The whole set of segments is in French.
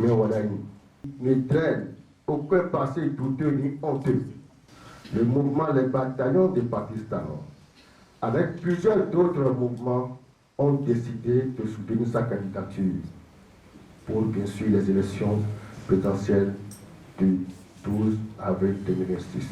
chemin Wadaï ne traîne aucun passé douteux ni honteux. Le mouvement Les Bataillons des Pakistanais, avec plusieurs d'autres mouvements, ont décidé de soutenir sa candidature pour bien sûr les élections présidentielles du 12 avril 2026.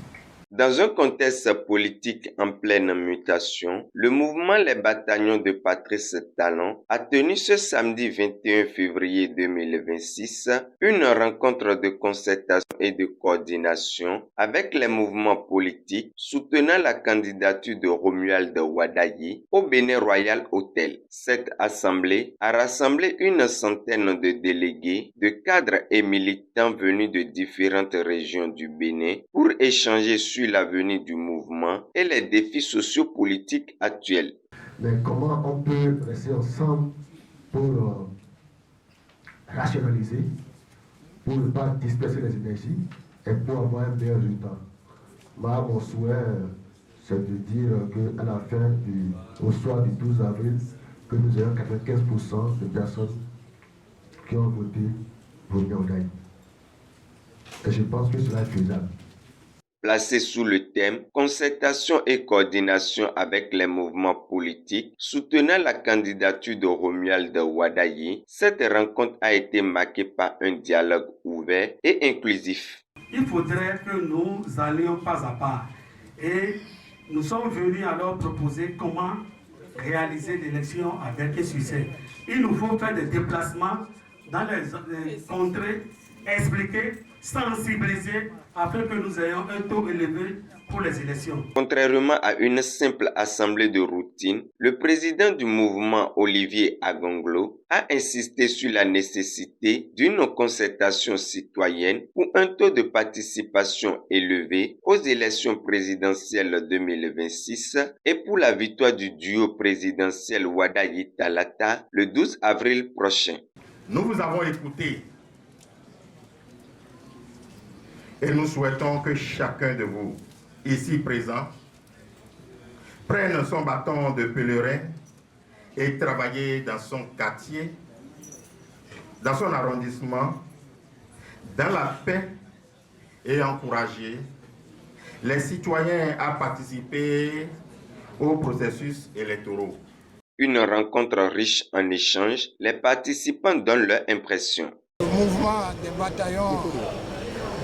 Dans un contexte politique en pleine mutation, le mouvement Les Bataillons de Patrice Talon a tenu ce samedi 21 février 2026 une rencontre de concertation et de coordination avec les mouvements politiques soutenant la candidature de Romuald Wadayi au Bénin Royal Hotel. Cette assemblée a rassemblé une centaine de délégués, de cadres et militants venus de différentes régions du Bénin pour échanger sur l'avenir du mouvement et les défis sociopolitiques actuels. Mais comment on peut rester ensemble pour rationaliser, pour ne pas disperser les énergies et pour avoir un meilleur résultat? Mon souhait, c'est de dire qu'à la fin au soir du 12 avril, que nous ayons 95% de personnes qui ont voté pour Wadayi. Et je pense que cela est faisable. Placé sous le thème « Concertation et coordination avec les mouvements politiques soutenant la candidature de Romuald Wadayi », cette rencontre a été marquée par un dialogue ouvert et inclusif. Il faudrait que nous allions pas à pas et nous sommes venus alors proposer comment réaliser l'élection avec succès. Il nous faut faire des déplacements dans les contrées, expliquer, sensibiliser afin que nous ayons un taux élevé pour les élections. Contrairement à une simple assemblée de routine, le président du mouvement, Olivier Agonglo, a insisté sur la nécessité d'une concertation citoyenne pour un taux de participation élevé aux élections présidentielles 2026 et pour la victoire du duo présidentiel Wadayi-Talata le 12 avril prochain. Nous vous avons écouté et nous souhaitons que chacun de vous, ici présent, prenne son bâton de pèlerin et travaille dans son quartier, dans son arrondissement, dans la paix et encourager les citoyens à participer au processus électoral. Une rencontre riche en échanges, les participants donnent leur impression. Le mouvement des bataillons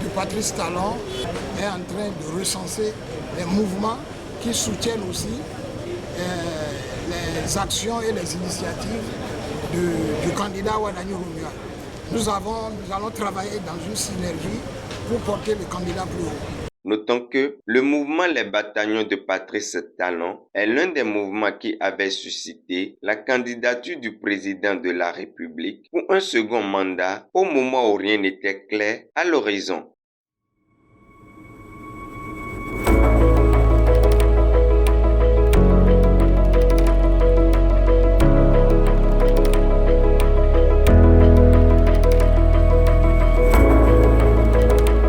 de Patrice Talon est en train de recenser les mouvements qui soutiennent aussi les actions et les initiatives du candidat Wadayi Romuald. Nous allons travailler dans une synergie pour porter le candidat plus haut. Notons que le mouvement Les Bataillons de Patrice Talon est l'un des mouvements qui avait suscité la candidature du président de la République pour un second mandat au moment où rien n'était clair à l'horizon.